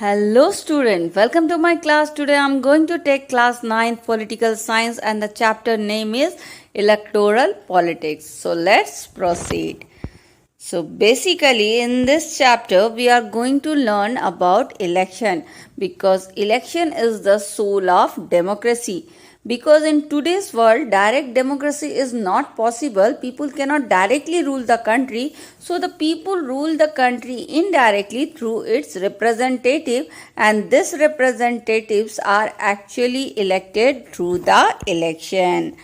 Hello student, welcome to my class. Today I am going to take class 9th political science and the chapter name is electoral politics. So let's proceed. So basically in this chapter we are going to learn about election because election is the soul of democracy. Because in today's world, direct democracy is not possible. People cannot directly rule the country. So the people rule the country indirectly through its representative, and these representatives are actually elected through the election.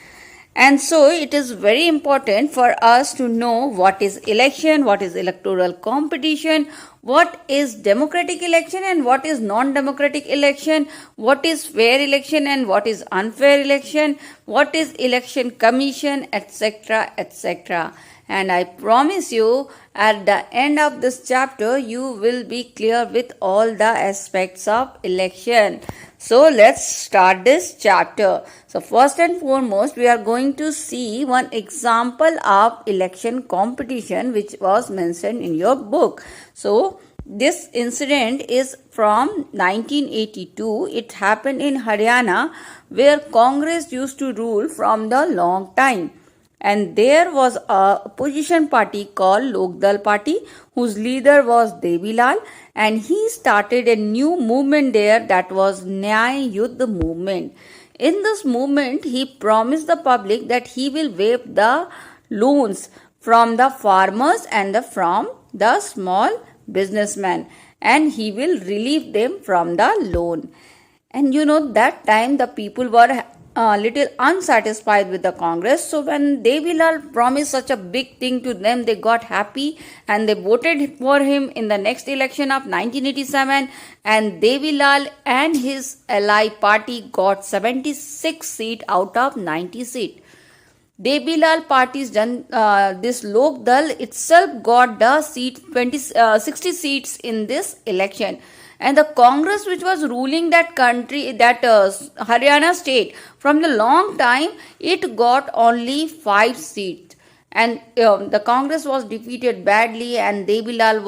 And so it is very important for us to know what is election, what is electoral competition, what is democratic election and what is non-democratic election, what is fair election and what is unfair election, what is election commission, etc., etc. And I promise you at the end of this chapter you will be clear with all the aspects of election. So let's start this chapter. So first and foremost we are going to see one example of election competition which was mentioned in your book. So this incident is from 1982. It happened in Haryana where Congress used to rule from the long time. And there was a opposition party called Lok Dal Party whose leader was Devilal, and he started a new movement there that was Nyay Yuddh movement. In this movement, he promised the public that he will waive the loans from the farmers and from the small businessmen, and he will relieve them from the loan. And that time the people were a little unsatisfied with the Congress. So when Devilal promised such a big thing to them, they got happy and they voted for him in the next election of 1987. And Devilal and his ally party got 76 seats out of 90 seats. Devilal party's this Lok Dal itself got the 60 seats in this election. And the Congress which was ruling that country, that Haryana state from the long time, it got only 5 seats. And the Congress was defeated badly and Devilal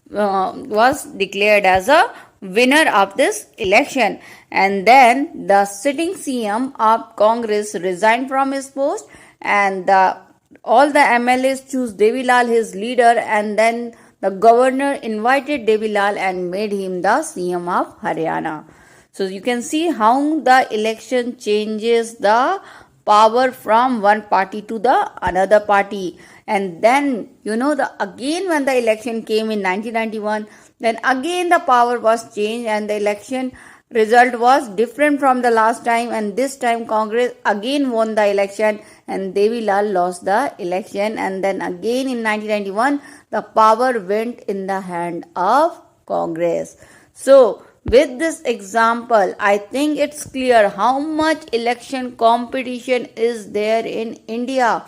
was declared as a winner of this election. And then the sitting CM of Congress resigned from his post and all the MLAs choose Devilal his leader, and then the governor invited Devilal and made him the CM of Haryana. So you can see how the election changes the power from one party to the another party. And then again when the election came in 1991, then again the power was changed and the election result was different from the last time, and this time Congress again won the election and Devilal lost the election. And then again in 1991 the power went in the hand of Congress. So with this example, I think it's clear how much election competition is there in India.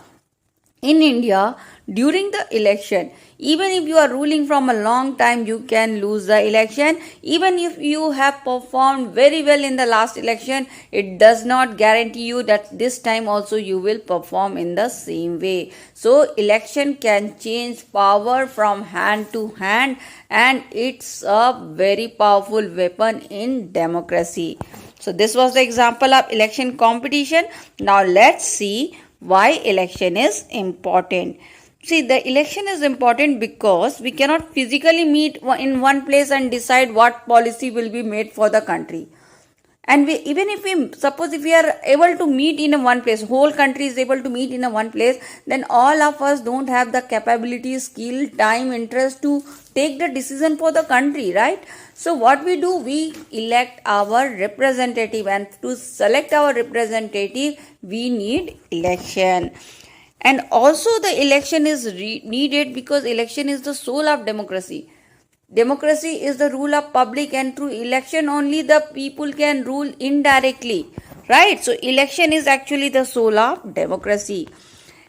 In India, during the election, even if you are ruling from a long time, you can lose the election. Even if you have performed very well in the last election, it does not guarantee you that this time also you will perform in the same way. So election can change power from hand to hand, and it's a very powerful weapon in democracy. So this was the example of election competition. Now let's see why election is important. See, the election is important because we cannot physically meet in one place and decide what policy will be made for the country. And even if we are able to meet in one place, whole country is able to meet in one place, then all of us don't have the capability, skill, time, interest to take the decision for the country, right? So what we do, we elect our representative, and to select our representative, we need election. And also the election is needed because election is the soul of democracy. Democracy is the rule of public, and through election only the people can rule indirectly, right? So election is actually the soul of democracy.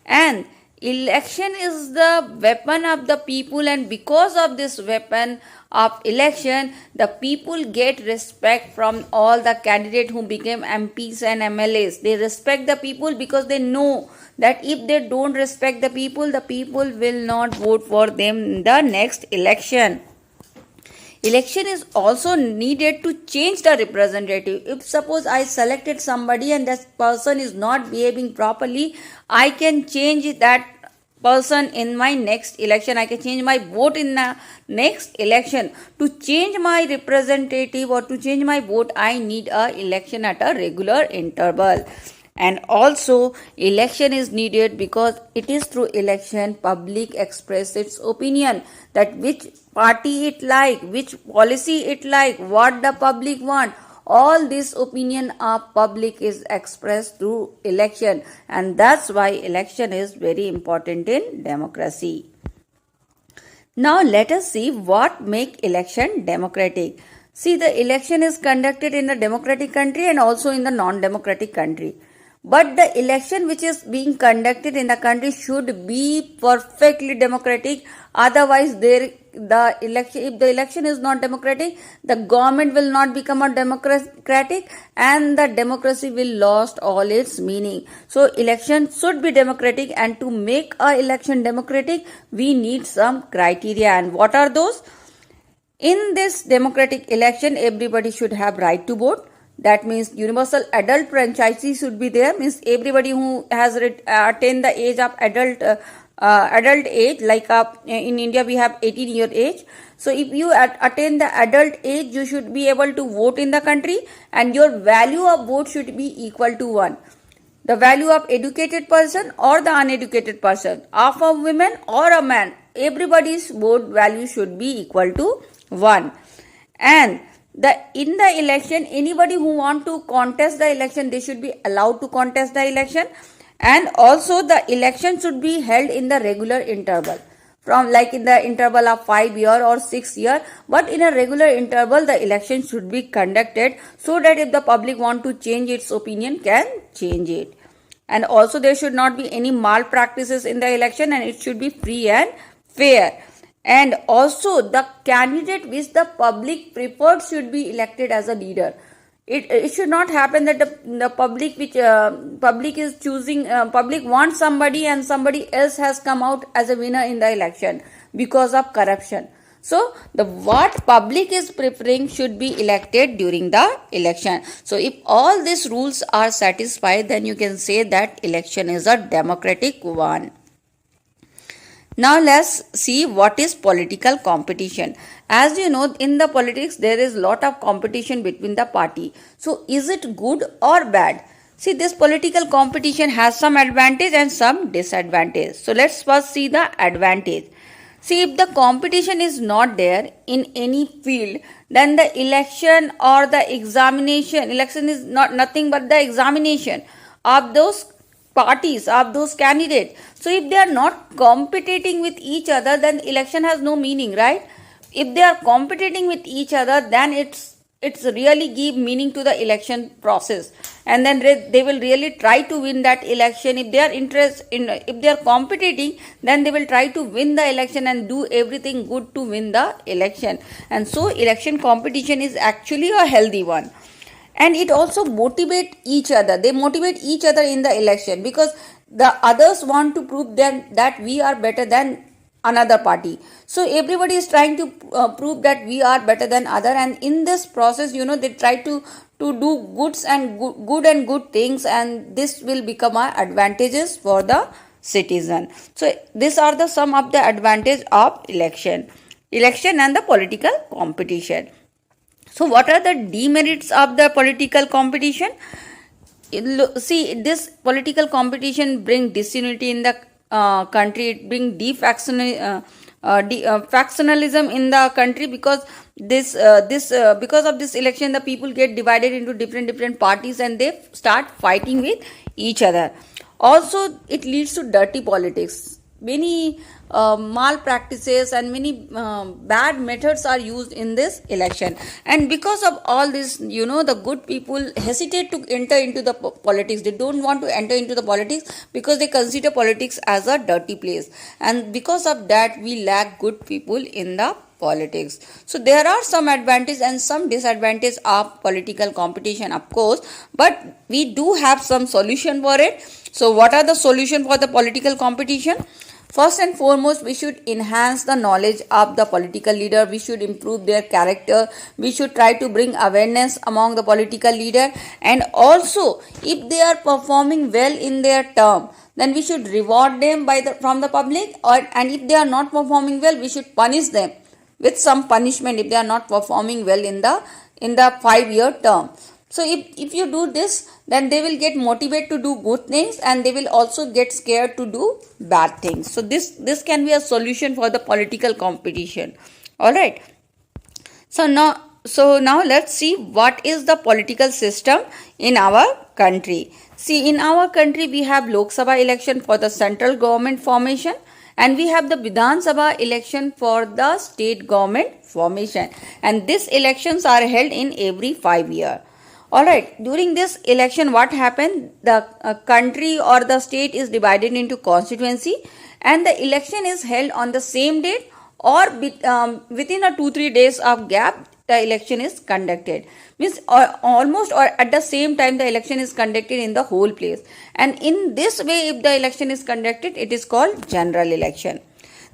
And election is the weapon of the people, and because of this weapon of election, the people get respect from all the candidates who became MPs and MLAs. They respect the people because they know that if they don't respect the people will not vote for them in the next election. Election is also needed to change the representative. If suppose I selected somebody and that person is not behaving properly, I can change that person in my next election. I can change my vote in the next election. To change my representative or to change my vote, I need a election at a regular interval. And also election is needed because it is through election public express its opinion that which party it like, which policy it like, what the public want. All this opinion of public is expressed through election, and that's why election is very important in democracy. Now let us see what make election democratic. See, the election is conducted in a democratic country and also in the non-democratic country. But the election which is being conducted in the country should be perfectly democratic. Otherwise, if the election is not democratic, the government will not become a democratic and the democracy will lost all its meaning. So election should be democratic, and to make a election democratic, we need some criteria. And what are those? In this democratic election, everybody should have right to vote. That means universal adult franchise should be there. Means everybody who has attained the age of adult age, like in India we have 18-year age. So if you attain the adult age, you should be able to vote in the country, and your value of vote should be equal to 1. The value of educated person or the uneducated person, of a woman or a man, everybody's vote value should be equal to 1. And in the election, anybody who want to contest the election, they should be allowed to contest the election. And also the election should be held in the regular interval, from like in the interval of 5 year or 6 year. But in a regular interval, the election should be conducted so that if the public want to change its opinion, can change it. And also there should not be any malpractices in the election, and it should be free and fair. And also the candidate which the public preferred should be elected as a leader. It should not happen that the public which public is choosing, public wants somebody and somebody else has come out as a winner in the election because of corruption. So what public is preferring should be elected during the election. So if all these rules are satisfied, then you can say that election is a democratic one. Now let's see what is political competition. As you know, in the politics there is lot of competition between the party. So is it good or bad? See, this political competition has some advantage and some disadvantage. So let's first see the advantage. See, if the competition is not there in any field, then the election or the examination, election is nothing but the examination of those parties, of those candidates. So if they are not competing with each other, then election has no meaning, right? If they are competing with each other, then it's really give meaning to the election process, and then they will really try to win that election. If they are if they are competing, then they will try to win the election and do everything good to win the election. And so election competition is actually a healthy one. And it also motivate each other. They motivate each other in the election because the others want to prove that we are better than another party. So everybody is trying to prove that we are better than other, and in this process, they try to do good things, and this will become our advantages for the citizen. So these are the some of the advantage of election and the political competition. So what are the demerits of the political competition? See, this political competition bring disunity in the country. It bring factionalism in the country, because because of this election, the people get divided into different parties and they start fighting with each other. Also, it leads to dirty politics. Many malpractices and many bad methods are used in this election, and because of all this, the good people hesitate to enter into the politics. They don't want to enter into the politics because they consider politics as a dirty place, and because of that we lack good people in the politics. So there are some advantages and some disadvantages of political competition, of course, but we do have some solution for it. So what are the solution for the political competition? First and foremost, we should enhance the knowledge of the political leader. We should improve their character. We should try to bring awareness among the political leader. And also, if they are performing well in their term, then we should reward them from the public. And if they are not performing well, we should punish them with some punishment if they are not performing well in the 5-year term. So if you do this, then they will get motivated to do good things, and they will also get scared to do bad things. So this can be a solution for the political competition. All right. So now let's see what is the political system in our country. See, in our country we have Lok Sabha election for the central government formation, and we have the Vidhan Sabha election for the state government formation, and these elections are held in every 5 years. Alright, during this election what happened, the country or the state is divided into constituency, and the election is held on the same date or within a 2-3 days of gap the election is conducted. Means almost or at the same time the election is conducted in the whole place, and in this way if the election is conducted, it is called general election.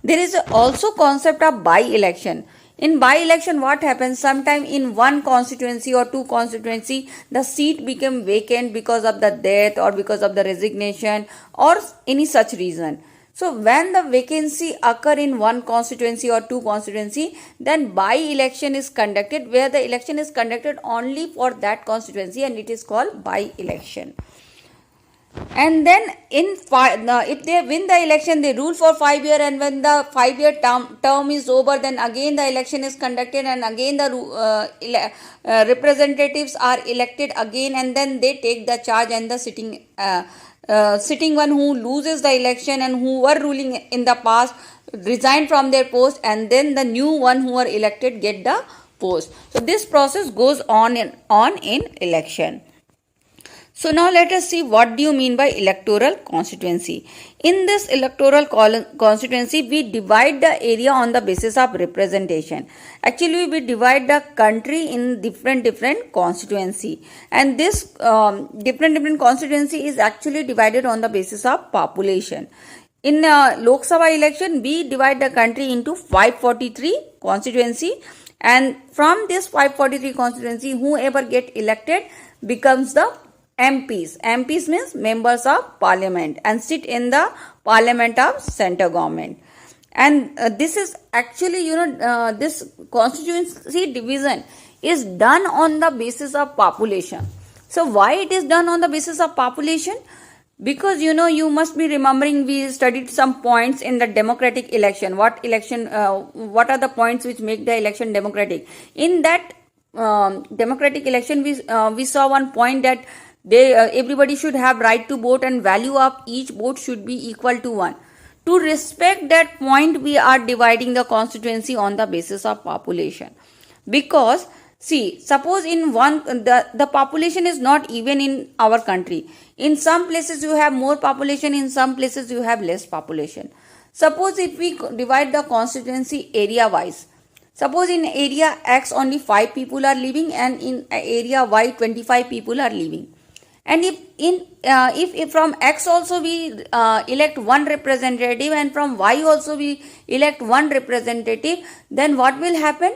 There is also concept of by-election. In by-election what happens, sometime in one constituency or two constituency the seat became vacant because of the death or because of the resignation or any such reason. So when the vacancy occur in one constituency or two constituency, then by-election is conducted, where the election is conducted only for that constituency, and it is called by-election. And then if they win the election, they rule for 5 years, and when the 5-year term is over, then again the election is conducted, and again the representatives are elected again, and then they take the charge, and the sitting one who loses the election and who were ruling in the past resign from their post, and then the new one who are elected get the post. So this process goes on in election. So now let us see what do you mean by electoral constituency. In this electoral constituency, we divide the area on the basis of representation. Actually, we divide the country in different constituency, and this different constituency is actually divided on the basis of population. In Lok Sabha election, we divide the country into 543 constituency, and from this 543 constituency, whoever get elected becomes the MPs. MPs means members of parliament, and sit in the parliament of center government. And this is actually, this constituency division is done on the basis of population. So why it is done on the basis of population? Because you must be remembering we studied some points in the democratic election. What are the points which make the election democratic? In that democratic election, we saw one point that everybody should have right to vote, and value of each vote should be equal to 1. To respect that point, we are dividing the constituency on the basis of population. Because see, suppose in the population is not even in our country. In some places you have more population, in some places you have less population. Suppose if we divide the constituency area wise, suppose in area X only 5 people are living, and in area Y 25 people are living. And if from X also we elect one representative, and from Y also we elect one representative, then what will happen?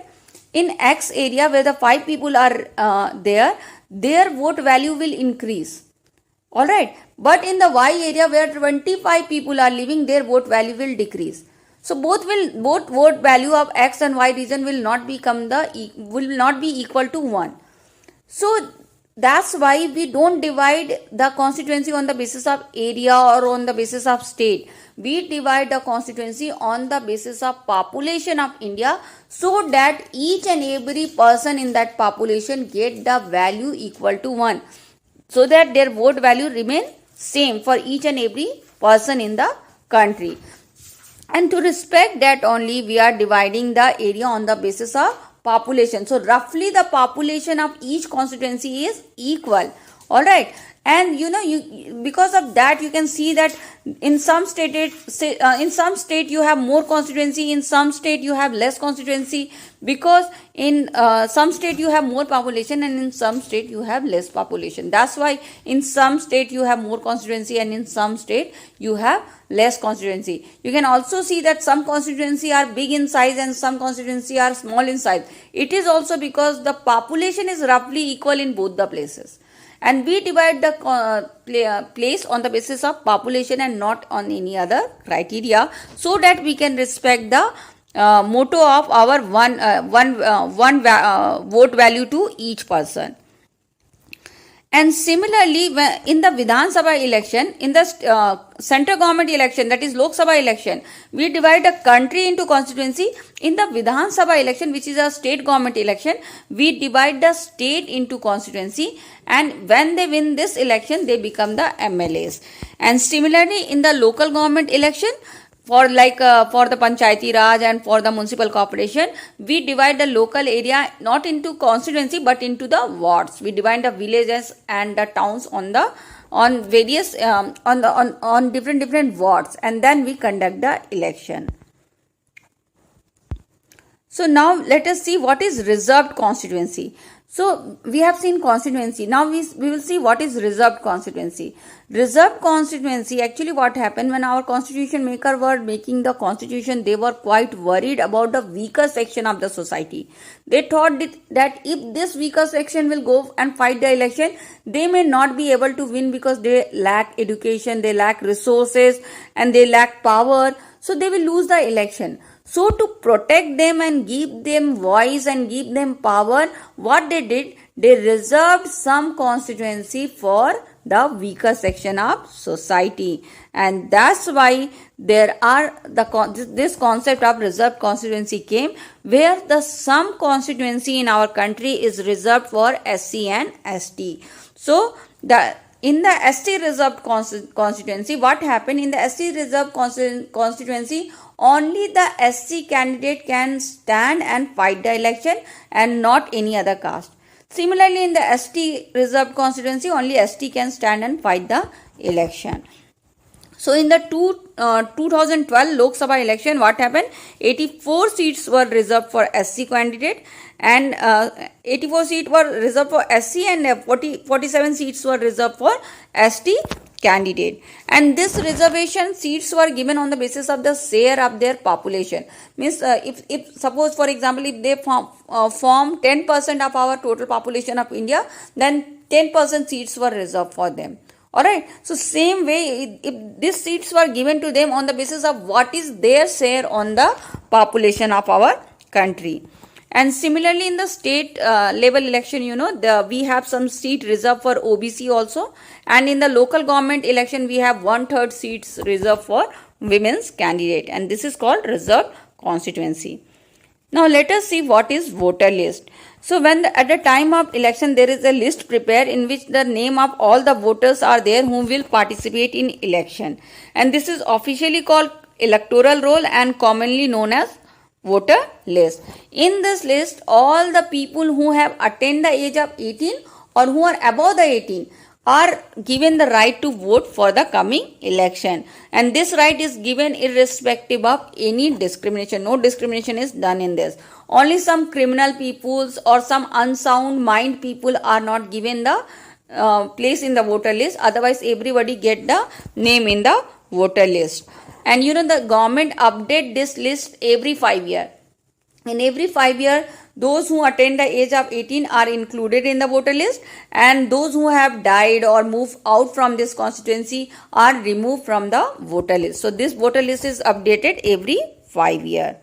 In X area where the 5 people are there, their vote value will increase. Alright. But in the Y area where 25 people are living, their vote value will decrease. So both vote value of X and Y region will not be equal to 1. So that's why we don't divide the constituency on the basis of area or on the basis of state. We divide the constituency on the basis of population of India, so that each and every person in that population get the value equal to 1, so that their vote value remain same for each and every person in the country. And to respect that only, we are dividing the area on the basis of population. So roughly the population of each constituency is equal. All right. And because of that, you can see that in some state you have more constituency, in some state you have less constituency, because in some state you have more population and in some state you have less population. That's why in some state you have more constituency and in some state you have less constituency. You can also see that some constituency are big in size and some constituency are small in size. It is also because the population is roughly equal in both the places, and we divide the place on the basis of population and not on any other criteria, so that we can respect the motto of our one vote value to each person. And similarly, in the Vidhan Sabha election, in the central government election, that is Lok Sabha election, we divide the country into constituency. In the Vidhan Sabha election, which is a state government election, we divide the state into constituency, and when they win this election, they become the MLAs. And similarly, in the local government election, for the Panchayati Raj and for the municipal corporation, we divide the local area not into constituency but into the wards. We divide the villages and the towns on various on different wards, and then we conduct the election. So now let us see what is reserved constituency. So we have seen constituency. Now we will see what is reserved constituency. Reserved constituency, actually what happened when our constitution maker were making the constitution, they were quite worried about the weaker section of the society. They thought that if this weaker section will go and fight the election, they may not be able to win because they lack education, they lack resources, and they lack power. So they will lose the election. So to protect them and give them voice and give them power, what they did, they reserved some constituency for the weaker section of society, and that's why this concept of reserved constituency came, where the some constituency in our country is reserved for SC and ST. So in the ST reserved constituency, what happened in the ST reserved constituency? Only the SC candidate can stand and fight the election and not any other caste. Similarly, in the ST reserved constituency, only ST can stand and fight the election. So in the 2012 Lok Sabha election, what happened? 84 seats were reserved for SC candidate, and 84 seats were reserved for SC, and 47 seats were reserved for ST candidate. And this reservation seats were given on the basis of the share of their population. Means if suppose, for example, if they form 10% of our total population of India, then 10% seats were reserved for them. Alright, so same way, if these seats were given to them on the basis of what is their share on the population of our country. And similarly, in the state level election, we have some seat reserved for OBC also, and in the local government election, we have 1/3 seats reserved for women's candidate, and this is called reserved constituency. Now let us see what is voter list. So at the time of election, there is a list prepared in which the name of all the voters are there who will participate in election, and this is officially called electoral roll and commonly known as voter list. In this list, all the people who have attained the age of 18 or who are above the 18 are given the right to vote for the coming election, and this right is given irrespective of any discrimination. No discrimination is done in this. Only some criminal peoples or some unsound mind people are not given the place in the voter list. Otherwise, everybody get the name in the voter list. And the government update this list every 5 years. In every 5 years, those who attain the age of 18 are included in the voter list, and those who have died or moved out from this constituency are removed from the voter list. So this voter list is updated every 5 years.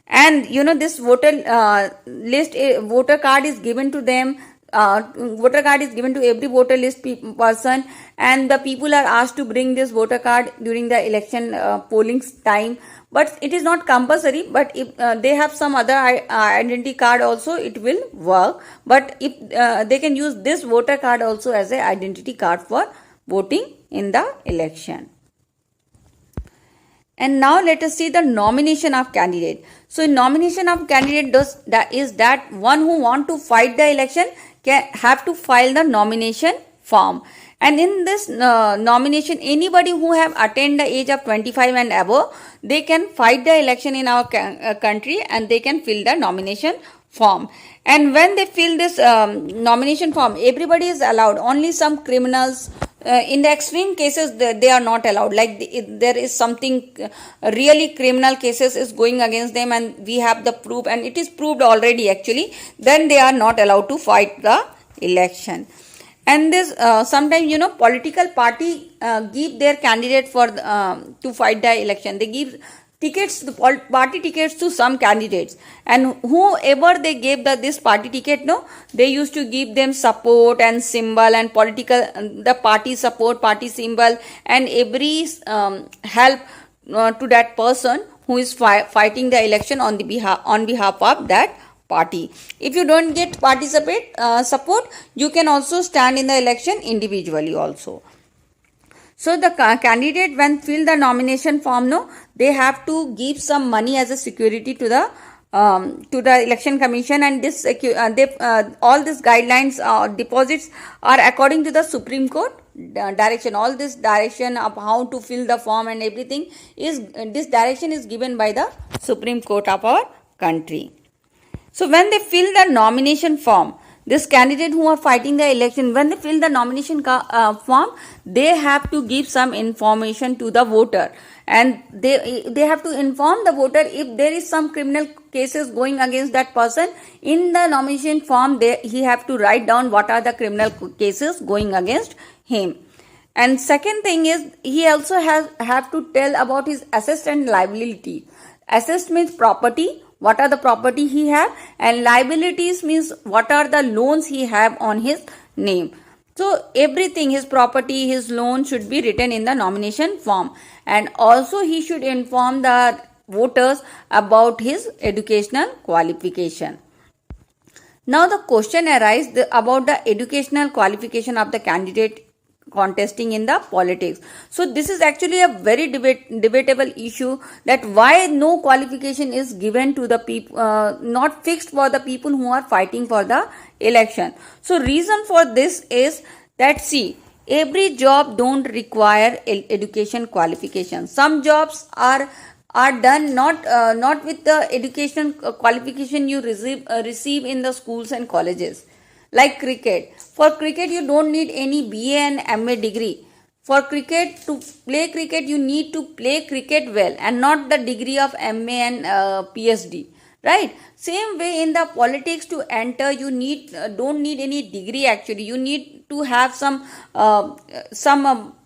And this voter list, voter card is given to them. Voter card is given to every voter list person, and the people are asked to bring this voter card during the election polling time. But it is not compulsory, but if they have some other identity card also, it will work. But if they can use this voter card also as an identity card for voting in the election. And now let us see the nomination of candidate. So in nomination of candidate is that one who want to fight the election have to file the nomination form. And in this nomination, anybody who have attained the age of 25 and above, they can fight the election in our country, and they can fill the nomination form. And when they fill this nomination form, everybody is allowed. Only some criminals, in the extreme cases, they are not allowed. Like there is something really criminal cases is going against them, and we have the proof, and it is proved already actually, then they are not allowed to fight the election. And this sometimes, political party give their candidate for to fight the election. They give tickets, the party tickets to some candidates, and whoever they gave this party ticket, they used to give them support and symbol and political, the party support, party symbol, and every help to that person who is fighting the election on behalf of that party. If you don't get party support, you can also stand in the election individually also. So the candidate, when fill the nomination form, they have to give some money as a security to the election commission, and this all these guidelines, deposits are according to the Supreme Court direction. All this direction of how to fill the form and everything this direction is given by the Supreme Court of our country. So when they fill the nomination form, this candidate who are fighting the election, when they fill the nomination form, they have to give some information to the voter, and they have to inform the voter if there is some criminal cases going against that person. In the nomination form, he have to write down what are the criminal cases going against him. And second thing is, he also have to tell about his assets and liability. Assets means property, what are the property he have, and liabilities means what are the loans he have on his name. So everything, his property, his loan should be written in the nomination form. And also he should inform the voters about his educational qualification. Now the question arises about the educational qualification of the candidate contesting in the politics. So this is actually a very debatable issue, that why no qualification is given to the people, not fixed for the people who are fighting for the election. So reason for this is that, see, every job don't require education qualification. Some jobs are done not with the education qualification you receive in the schools and colleges. Like cricket. For cricket, you don't need any BA and MA degree. For cricket, to play cricket, you need to play cricket well, and not the degree of MA and PhD. Right? Same way in the politics, to enter, you don't need any degree actually. You need to have some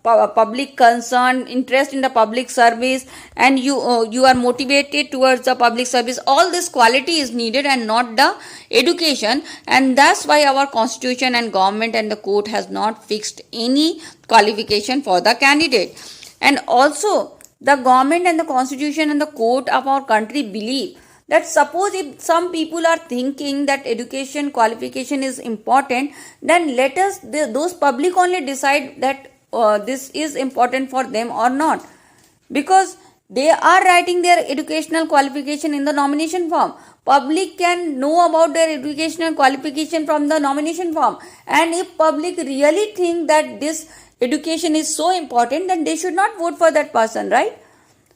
public concern, interest in the public service, and you are motivated towards the public service. All this quality is needed, and not the education. And that's why our constitution and government and the court has not fixed any qualification for the candidate. And also the government and the constitution and the court of our country believe that suppose if some people are thinking that education qualification is important, then let us, those public only decide that this is important for them or not. Because they are writing their educational qualification in the nomination form. Public can know about their educational qualification from the nomination form. And if public really think that this education is so important, then they should not vote for that person, right?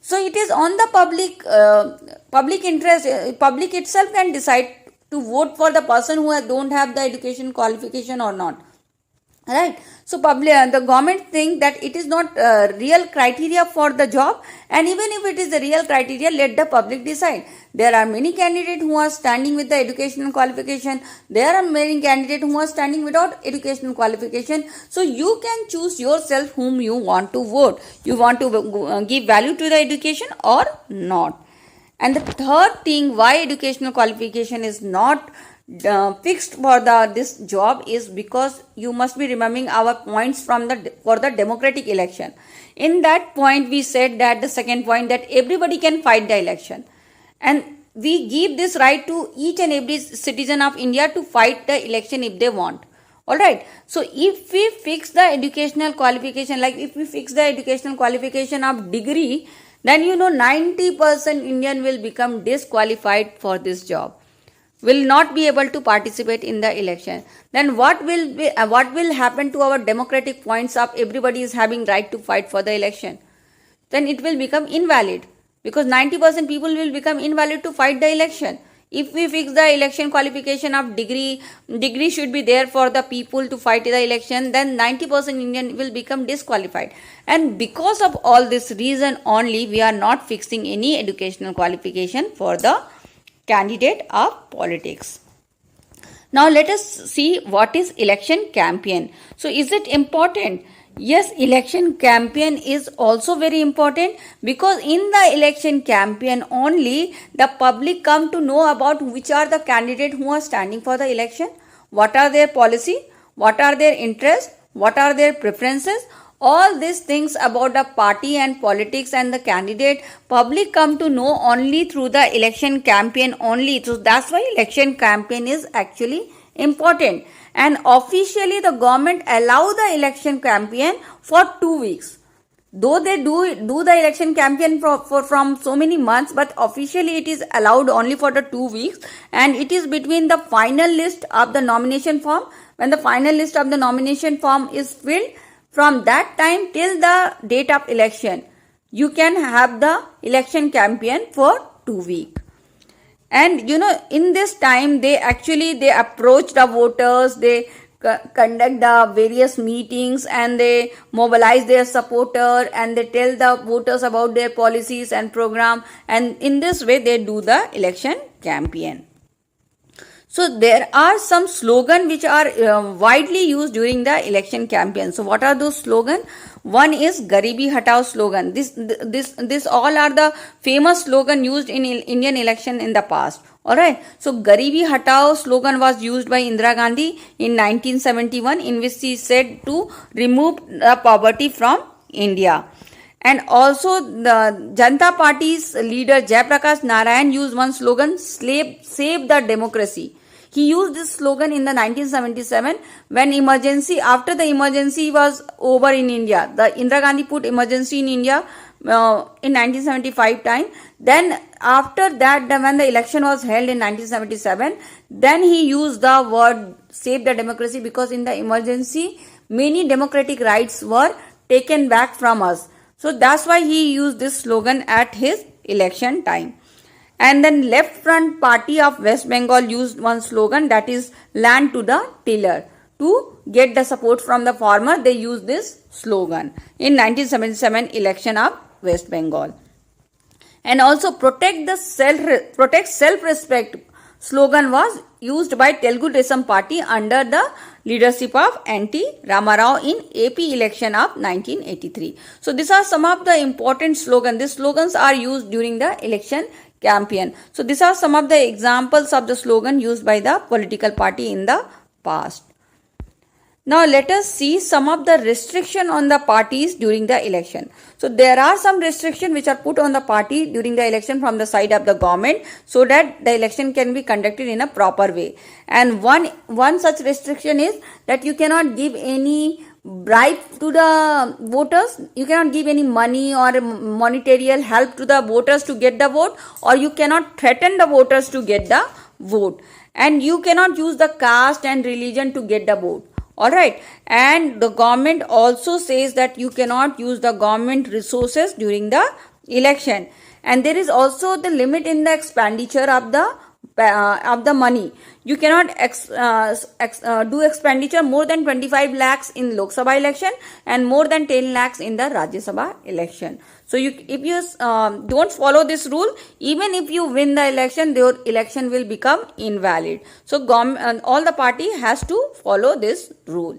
So it is on the public interest. Public itself can decide to vote for the person who don't have the education qualification or not. Right? So the government think that it is not real criteria for the job, and even if it is the real criteria, let the public decide. There are many candidates who are standing with the educational qualification. There are many candidates who are standing without educational qualification. So you can choose yourself whom you want to vote. You want to give value to the education or not. And the third thing why educational qualification is not fixed for this job is because you must be remembering our points for the democratic election. In that point, we said that the second point, that everybody can fight the election, and we give this right to each and every citizen of India to fight the election if they want. Alright, so if we fix the educational qualification, like if we fix the educational qualification of degree, then 90% Indian will become disqualified for this job. will not be able to participate in the election, then what will happen to our democratic points of everybody is having right to fight for the election? Then it will become invalid, because 90% people will become invalid to fight the election. If we fix the election qualification of degree should be there for the people to fight the election, then 90% Indian will become disqualified. And because of all this reason only, we are not fixing any educational qualification for the candidate of politics. Now let us see what is election campaign. So is it important? Yes, election campaign is also very important, because in the election campaign only the public come to know about which are the candidates who are standing for the election, what are their policy, what are their interests, what are their preferences. All these things about the party and politics and the candidate, public come to know only through the election campaign only. So that's why election campaign is actually important. And officially the government allow the election campaign for 2 weeks. Though they do the election campaign from so many months, but officially it is allowed only for the 2 weeks, and it is between the final list of the nomination form. When the final list of the nomination form is filled, from that time till the date of election, you can have the election campaign for 2 weeks. And in this time, they approach the voters, they conduct the various meetings, and they mobilize their supporter, and they tell the voters about their policies and program, and in this way they do the election campaign. So there are some slogans which are widely used during the election campaign. So what are those slogans? One is Garibi Hatao slogan. This all are the famous slogan used in Indian election in the past. Alright. So Garibi Hatao slogan was used by Indira Gandhi in 1971, in which she said to remove the poverty from India. And also the Janata Party's leader Jayaprakash Narayan used one slogan, save the democracy. He used this slogan in the 1977 when after the emergency was over in India. The Indira Gandhi put emergency in India in 1975 time. Then after that, when the election was held in 1977, then he used the word save the democracy, because in the emergency, many democratic rights were taken back from us. So that's why he used this slogan at his election time. And then Left Front Party of West Bengal used one slogan, that is land to the tiller. To get the support from the farmer, they used this slogan in 1977 election of West Bengal. And also protect self-respect slogan was used by Telugu Desam Party under the leadership of N.T. Ramarao in AP election of 1983. So these are some of the important slogans. These slogans are used during the election campaign. So these are some of the examples of the slogan used by the political party in the past. Now let us see some of the restriction on the parties during the election. So there are some restrictions which are put on the party during the election from the side of the government, so that the election can be conducted in a proper way. And one such restriction is that you cannot give any bribe to the voters. You cannot give any money or monetary help to the voters to get the vote, or you cannot threaten the voters to get the vote. And you cannot use the caste and religion to get the vote. Alright, and the government also says that you cannot use the government resources during the election. And there is also the limit in the expenditure of the money. You cannot do expenditure more than 25 lakhs in Lok Sabha election and more than 10 lakhs in the Rajya Sabha election. So if you don't follow this rule, even if you win the election, your election will become invalid. So all the party has to follow this rule.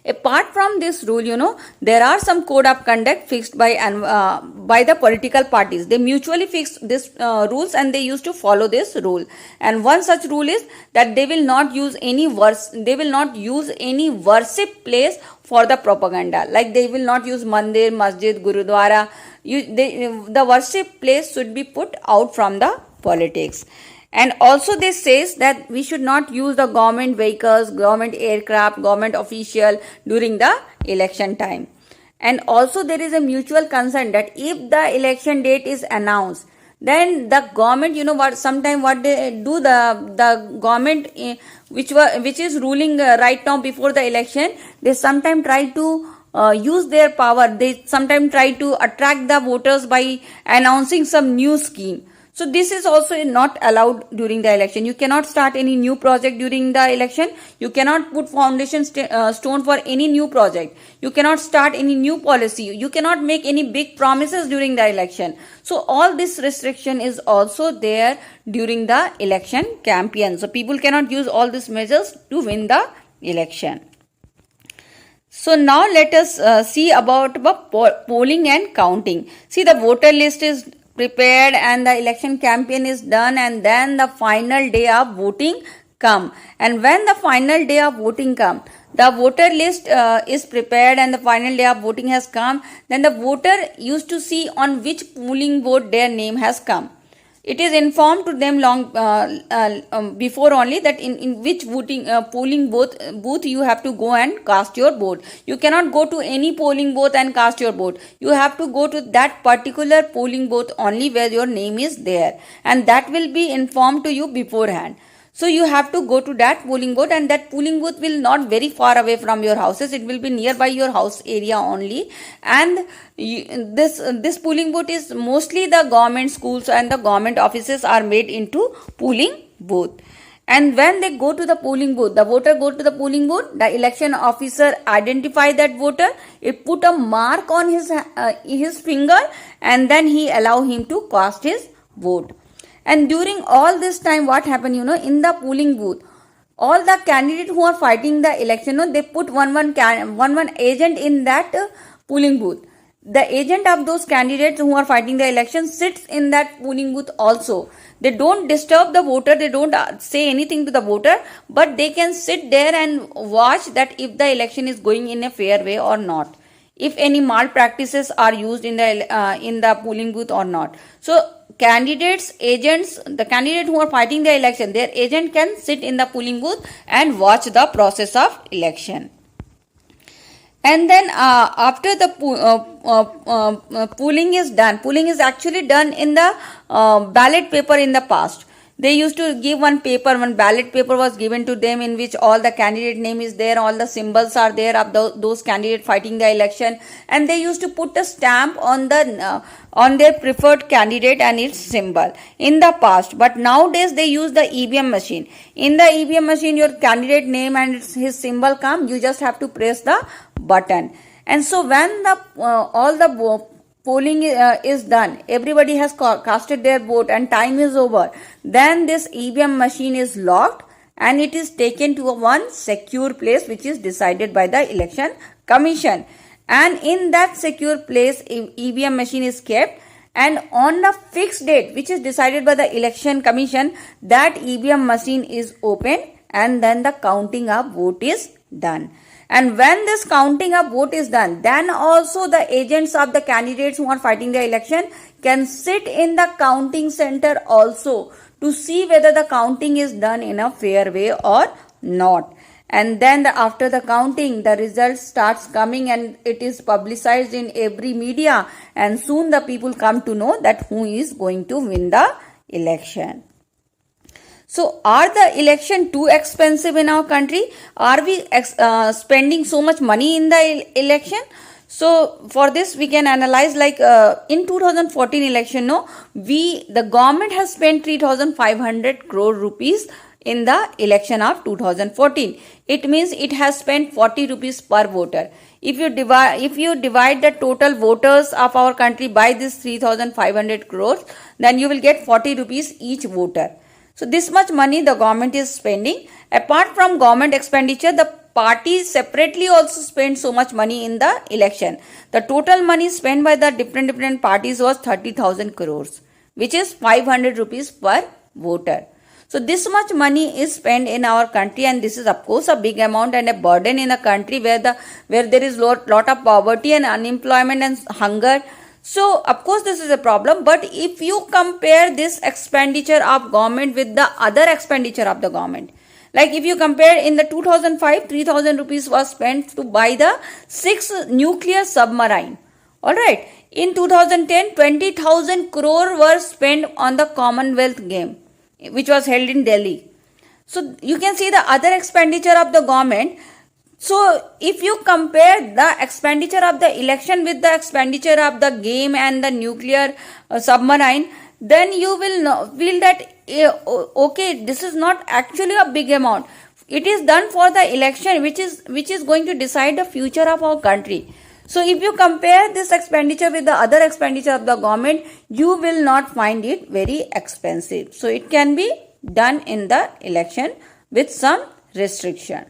Apart from this rule, there are some code of conduct fixed by the political parties. They mutually fix this rules, and they used to follow this rule. And one such rule is that they will not use any worship place for the propaganda. Like they will not use mandir, masjid, gurudwara. The worship place should be put out from the politics. And also they says that we should not use the government vehicles, government aircraft, government official during the election time. And also there is a mutual consent that if the election date is announced, then the government, you know what, sometime what they do, the government which is ruling right now before the election, they sometime try to use their power. They sometimes try to attract the voters by announcing some new scheme. So this is also not allowed during the election. You cannot start any new project during the election. You cannot put foundation stone for any new project. You cannot start any new policy. You cannot make any big promises during the election. So all this restriction is also there during the election campaign. So people cannot use all these measures to win the election. So now let us see about polling and counting. See, the voter list is prepared and the election campaign is done, and then the final day of voting come. And when the final day of voting come, the voter list is prepared and the final day of voting has come, then the voter used to see on which polling booth their name has come. It is informed to them long before only that in which polling booth you have to go and cast your vote. You cannot go to any polling booth and cast your vote. You have to go to that particular polling booth only where your name is there, and that will be informed to you beforehand. So you have to go to that polling booth, and that polling booth will not very far away from your houses. It will be nearby your house area only. And this polling booth is mostly the government schools and the government offices are made into polling booth. And when they go to the polling booth, the voter go to the polling booth, the election officer identify that voter, it put a mark on his finger, and then he allow him to cast his vote. And during all this time, what happened, in the polling booth, all the candidates who are fighting the election, they put one agent in that polling booth. The agent of those candidates who are fighting the election sits in that polling booth also. They don't disturb the voter, they don't say anything to the voter, but they can sit there and watch that if the election is going in a fair way or not, if any malpractices are used in the polling booth or not. So candidates, agents, the candidate who are fighting the election, their agent can sit in the polling booth and watch the process of election. And then after the polling is done, polling is actually done in the ballot paper in the past. They used to give one ballot paper was given to them in which all the candidate name is there, all the symbols are there of those candidates fighting the election, and they used to put a stamp on their preferred candidate and its symbol in the past. But nowadays they use the EVM machine. In the EVM machine, your candidate name and his symbol come, you just have to press the button. And so when all the polling is done, everybody has casted their vote and time is over, then this EVM machine is locked and it is taken to one secure place which is decided by the election commission. And in that secure place, EVM machine is kept, and on the fixed date which is decided by the election commission, that EVM machine is open and then the counting of vote is done. And when this counting of vote is done, then also the agents of the candidates who are fighting the election can sit in the counting center also to see whether the counting is done in a fair way or not. And then after the counting, the result starts coming and it is publicized in every media, and soon the people come to know that who is going to win the election. So are the election too expensive in our country? Are we spending so much money in the election? So for this we can analyze, like in 2014 election, the government has spent 3,500 crore rupees in the election of 2014. It means it has spent 40 rupees per voter. If you divide the total voters of our country by this 3,500 crores, then you will get 40 rupees each voter. So this much money the government is spending. Apart from government expenditure, the parties separately also spend so much money in the election. The total money spent by the different parties was 30,000 crores, which is 500 rupees per voter. So this much money is spent in our country, and this is of course a big amount and a burden in a country where there is lot of poverty and unemployment and hunger. So of course this is a problem, but if you compare this expenditure of government with the other expenditure of the government, like if you compare, in the 2005, 3,000 rupees was spent to buy the 6 nuclear submarine. Alright, In 2010, 20,000 crore were spent on the Commonwealth Game, which was held in Delhi. So you can see the other expenditure of the government. So if you compare the expenditure of the election with the expenditure of the game and the nuclear submarine, then you will feel that okay, this is not actually a big amount. It is done for the election, which is going to decide the future of our country. So if you compare this expenditure with the other expenditure of the government, you will not find it very expensive. So it can be done in the election with some restriction.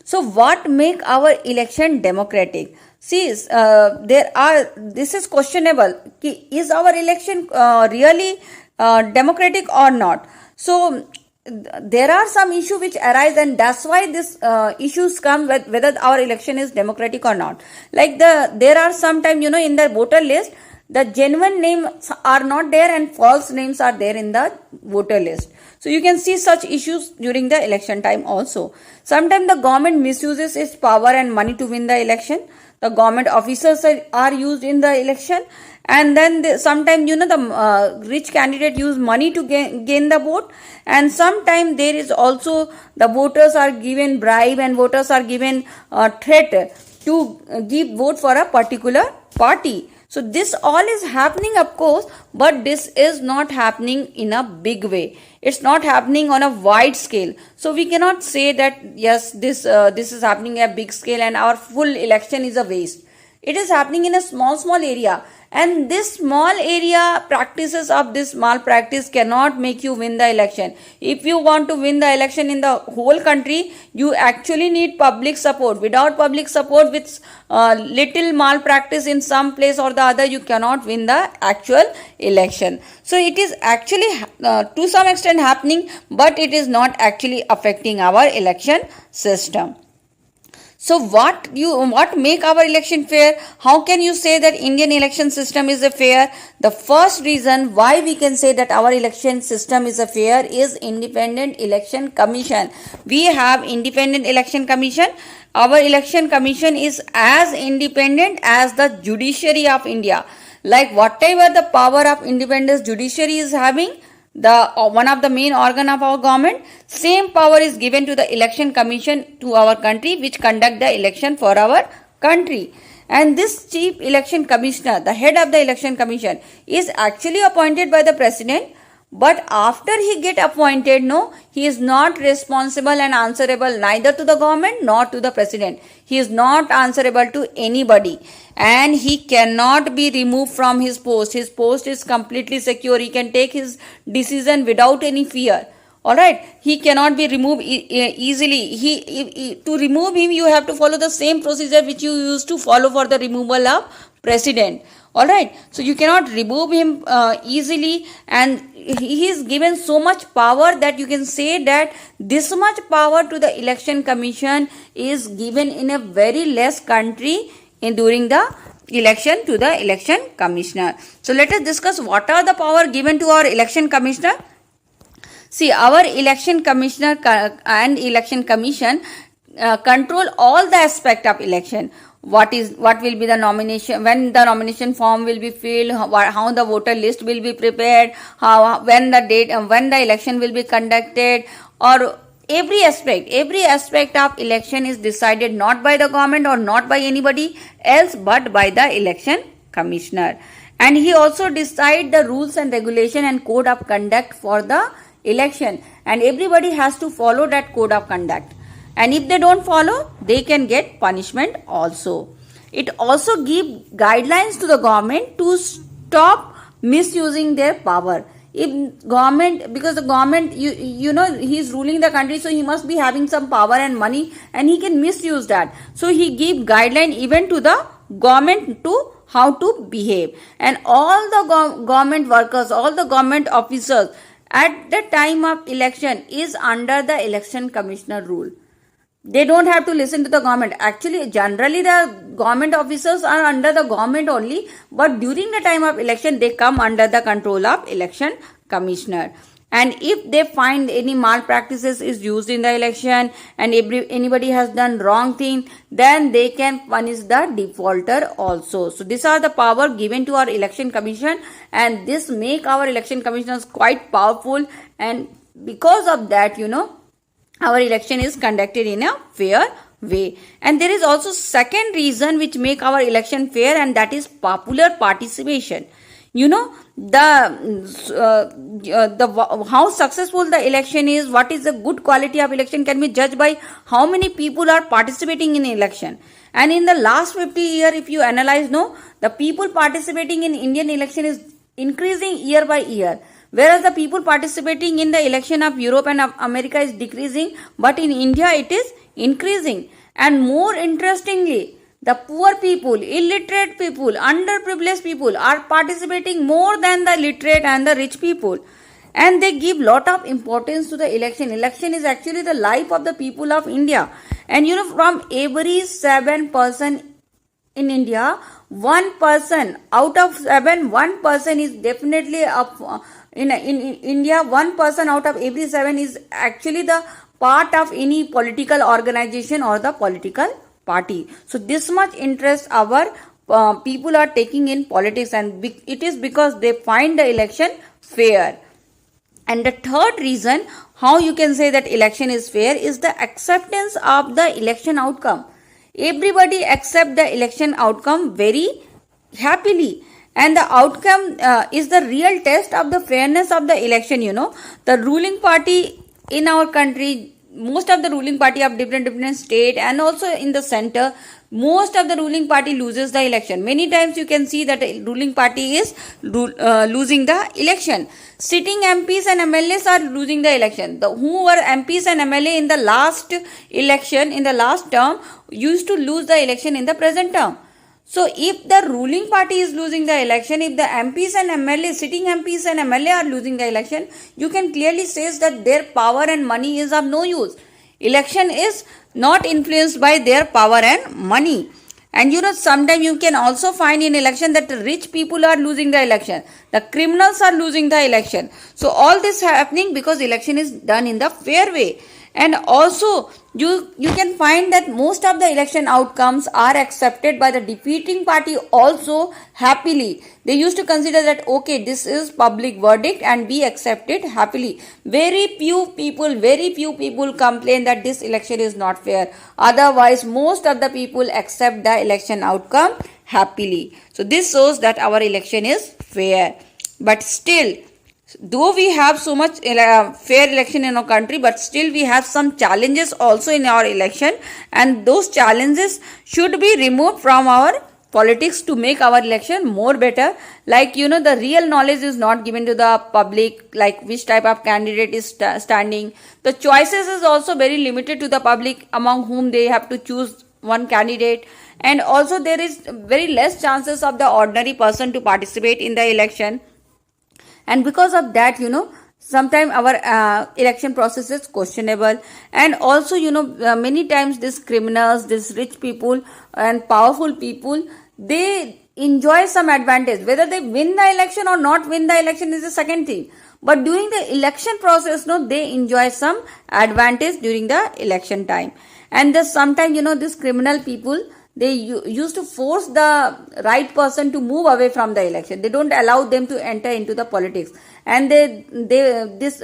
So what make our election democratic? See, this is questionable. Is our election really democratic or not? So there are some issues which arise, and that's why these issues come with whether our election is democratic or not. Like there are sometimes, in the voter list, the genuine names are not there and false names are there in the voter list. So you can see such issues during the election time also. Sometimes the government misuses its power and money to win the election. The government officers are used in the election, and then sometimes the rich candidate use money to gain the vote, and sometimes there is also the voters are given bribe and voters are given threat to give vote for a particular party. So this all is happening, of course, but this is not happening in a big way. It's not happening on a wide scale. So we cannot say that yes, this is happening at a big scale and our full election is a waste. It is happening in a small area, and this small area practices of this malpractice cannot make you win the election. If you want to win the election in the whole country, you actually need public support. Without public support, with little malpractice in some place or the other, you cannot win the actual election. So it is actually to some extent happening, but it is not actually affecting our election system. So what make our election fair? How can you say that Indian election system is a fair? The first reason why we can say that our election system is a fair is Independent Election Commission. We have Independent Election Commission. Our election commission is as independent as the judiciary of India. Like whatever the power of independence judiciary is having, the one of the main organ of our government, same power is given to the election commission to our country, which conduct the election for our country. And this chief election commissioner, the head of the election commission, is actually appointed by the president, but after he get appointed, he is not responsible and answerable neither to the government nor to the president. He is not answerable to anybody, and he cannot be removed from his post. His post is completely secure. He can take his decision without any fear. Alright, he cannot be removed easily. To remove him, you have to follow the same procedure which you used to follow for the removal of president. Alright, so you cannot remove him easily, and he is given so much power that you can say that this much power to the election commission is given in a very less country during the election to the election commissioner. So let us discuss what are the power given to our election commissioner. See, our election commissioner and election commission control all the aspect of election. What will be the nomination, when the nomination form will be filled, how the voter list will be prepared, when the election will be conducted, or every aspect of election is decided not by the government or not by anybody else but by the election commissioner. And he also decide the rules and regulation and code of conduct for the election, and everybody has to follow that code of conduct. And if they don't follow, they can get punishment also. It also gives guidelines to the government to stop misusing their power. If government, because the government, he is ruling the country, so he must be having some power and money, and he can misuse that. So he give guideline even to the government to how to behave. And all the government workers, all the government officers at the time of election is under the election commissioner rule. They don't have to listen to the government. Actually, generally the government officers are under the government only, but during the time of election, they come under the control of election commissioner. And if they find any malpractices is used in the election and anybody has done wrong thing, then they can punish the defaulter also. So these are the power given to our election commission, and this make our election commissioners quite powerful, and because of that, our election is conducted in a fair way. And there is also second reason which make our election fair, and that is popular participation. The how successful the election is, what is the good quality of election can be judged by how many people are participating in election. And in the last 50 years, if you analyze, the people participating in Indian election is increasing year by year, whereas the people participating in the election of Europe and of America is decreasing, but in India it is increasing. And more interestingly, the poor people, illiterate people, underprivileged people are participating more than the literate and the rich people. And they give lot of importance to the election. Election is actually the life of the people of India. And from every 7 person in India, 1 person out of 7, 1 person is definitely in India, 1 person out of every 7 is actually the part of any political organization or the political party. So this much interest our people are taking in politics, and it is because they find the election fair. And the third reason how you can say that election is fair is the acceptance of the election outcome. Everybody accept the election outcome very happily, and the outcome is the real test of the fairness of the election. The ruling party in our country, most of the ruling party of different state and also in the center, most of the ruling party loses the election. Many times you can see that the ruling party is losing the election. Sitting MPs and MLAs are losing the election. Who were MPs and MLA in the last election, in the last term, used to lose the election in the present term. So if the ruling party is losing the election, if the MPs and MLA, sitting MPs and MLA are losing the election, you can clearly say that their power and money is of no use. Election is not influenced by their power and money. And sometimes you can also find in election that the rich people are losing the election. The criminals are losing the election. So all this happening because election is done in the fair way. And also you can find that most of the election outcomes are accepted by the defeating party also happily. They used to consider that okay, this is public verdict and we accept it happily. Very few people complain that this election is not fair. Otherwise most of the people accept the election outcome happily. So this shows that our election is fair. But still, though we have so much fair election in our country, but still we have some challenges also in our election, and those challenges should be removed from our politics to make our election more better. Like the real knowledge is not given to the public, like which type of candidate is standing. The choices is also very limited to the public, among whom they have to choose one candidate. And also there is very less chances of the ordinary person to participate in the election. And because of that, sometimes our election process is questionable. And also, many times these criminals, these rich people and powerful people, they enjoy some advantage. Whether they win the election or not win the election is the second thing. But during the election process, they enjoy some advantage during the election time. And sometimes, these criminal people, they used to force the right person to move away from the election. They don't allow them to enter into the politics. And this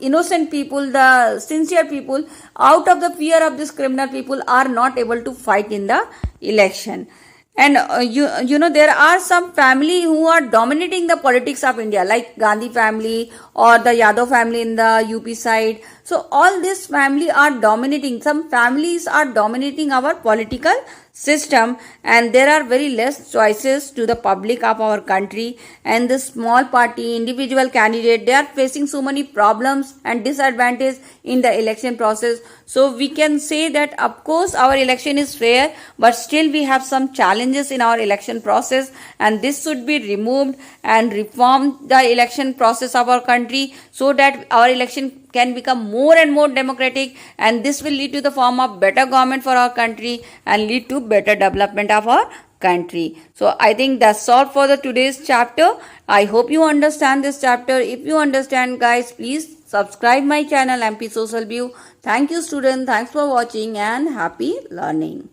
innocent people, the sincere people, out of the fear of this criminal people, are not able to fight in the election. And there are some family who are dominating the politics of India, like Gandhi family or the Yadav family in the UP side. So all this family are dominating. Some families are dominating our political system, and there are very less choices to the public of our country. And the small party, individual candidate, they are facing so many problems and disadvantages in the election process. So we can say that of course our election is fair, but still we have some challenges in our election process, and this should be removed and reform the election process of our country so that our election can become more and more democratic, and this will lead to the form of better government for our country and lead to better development of our country. So I think that's all for the today's chapter. I hope you understand this chapter. If you understand, guys, please subscribe my channel MP Social View. Thank you, student. Thanks for watching and happy learning.